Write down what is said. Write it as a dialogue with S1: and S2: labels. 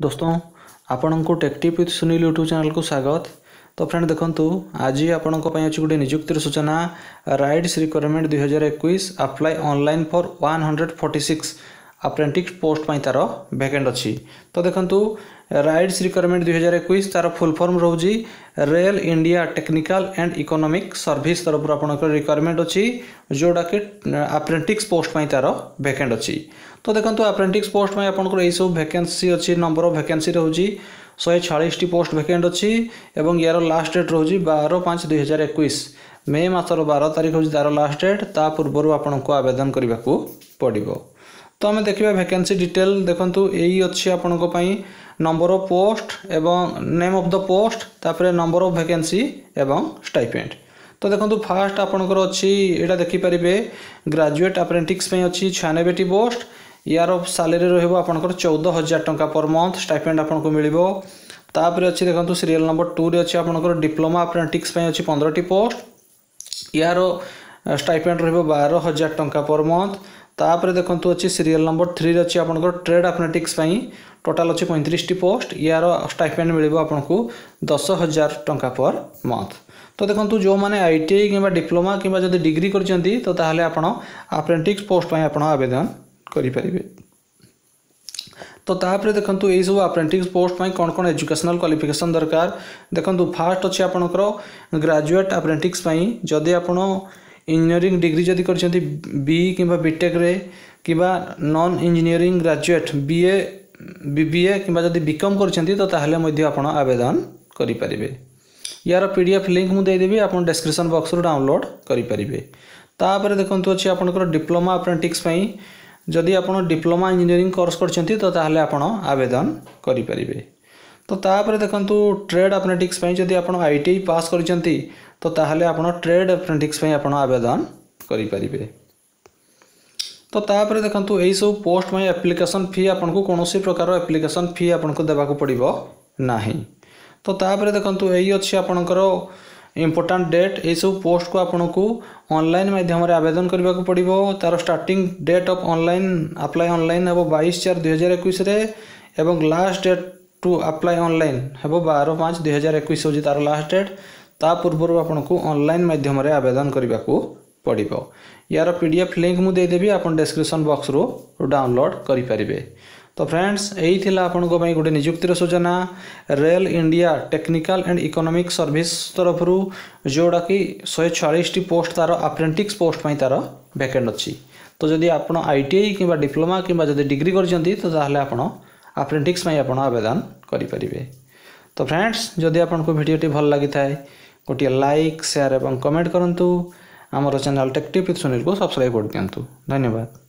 S1: दोस्तों आपण को टेक्टिव विथ सुनील यूट्यूब चैनल को स्वागत। तो फ्रेंड देखंतु आज आपण अच्छी गोटे नियुक्तिर सूचना rides requirement 2021 apply online for 146 apprentice post तार वैकेंट अच्छी। तो देखंतु राइड्स रिक्वायरमेंट 2021 तार फुल फॉर्म रोजी rail India technical and economic service तरफ आपंकर रिक्वायरमेंट अच्छी जोड़ा कि अप्रेंटिस पोस्ट तार वैकेंट अच्छी। तो देखो अप्रेंटिस पोस्ट में आपंकर यही सब वैकेंसी अच्छी नंबर ऑफ वैकेंसी रोजी 146 पोस्ट वैकेंट अच्छी एवं यार लास्ट डेट रोजी 12/5/2021 मे मासर 12 तारीख हूँ तार लास्ट डेट। ता पूर्व आपन को आवेदन करने को पड़ो। तो आम देखा वैकेंसी डिटेल देखूँ यही अच्छी आपण नंबर ऑफ पोस्ट एवं नेम ऑफ द पोस्ट तापर नंबर ऑफ वैकेंसी एवं स्टाइपेंड। तो देखो फास्ट आपंकर अच्छी यहाँ देखिपारे ग्रेजुएट अप्रेंटिस अच्छी 96 पोस्ट यार सैलरी रहा 14,000 टंका पर मंथ स्टाइपेंड आपको मिल। तापर अच्छी देखो सीरियल नंबर 2 रे अच्छी आपंकर डिप्लोमा अप्रेंटिस अच्छी 15टी पोस्ट यार स्टाइपेंड रहा 12,000 टंका पर मंथ। तापर देखो अच्छी सीरियल नंबर 3 अच्छी आपंकर ट्रेड अप्रेंटिस टोटाल अच्छी 35टी पोस्ट यार स्टाइपेंड मिल आपको 10,000 टंका पर मंथ। तो देखो जो मैंने ITI कि डिप्लोमा कि डिग्री करछंती तो ताहले आपण अप्रेंटिस पोस्ट आपण आवेदन करें। तो तापर देखो यही सब अप्रेंटिस पोस्ट कौन कौन एजुकेशनल क्वालिफिकेशन दरकार देखो फास्ट अच्छे आपंकर ग्रेजुएट अप्रेंटिस जदि आप इंजीनियरिंग डिग्री जदि कर BE कि बीटेक रे कि non engineering graduate BA BBA कि जदि BCom कर तो ताहले आप आवेदन करें। यार PDF लिंक मुझे देदेवी आप डिस्क्रिप्शन बॉक्स डाउनलोड करें। तापर देखो अच्छी आपंकर डिप्लोमा अप्रेंटिस जदि आप डिप्लोमा इंजीनियरिंग कोर्स करछंती तो ताहले आपण आवेदन करें। तो तापर देखो ट्रेड अप्रेंटिस जदि आप ITI पास करछंती तो ताहले आपण ट्रेड अप्रेंटिस आपण आवेदन करें। तो तापर देखो यही सब पोस्ट में एप्लिकेशन फी आपको कौन प्रकार एप्लिकेशन फी आपको देवाक पड़ो नहीं। तो तापर देखो यही अच्छी आपंकर इम्पोर्टाट डेट यही सब पोस्ट को आपन को ऑनलाइन माध्यम आवेदन करने को पड़ो। तार starting date of online apply online हे 22/4/2021 एवं last date to apply online हे 12/5/2021 हूँ तार लास्ट डेट। ता पूर्व आपन को ऑनलाइन माध्यम आवेदन करने को पड़ो। यार PDF लिंक मुझे देदेवी आप डिस्क्रिप्शन बॉक्स डाउनलोड करें। तो फ्रेंड्स यही थिला आपन को गोटे नियुक्तिर सूचना rail India technical and economic service तरफ जोड़ा कि 146 पोस्ट तार अप्रेंटिस पोस्ट तार वैकेंट अच्छी। तो जदि आप ITI कि डिप्लोमा कि डिग्री करछंती तो ताहले आपण अप्रेंटिस आपण आवेदन करें। तो फ्रेंड्स जदि आपको वीडियोटी भल लगी थाए गोटे लाइक शेयर एवं कमेंट करूँ। आमर चैनल टेक्टिव विथ सुनील को सब्सक्राइब कर दिंतु। धन्यवाद।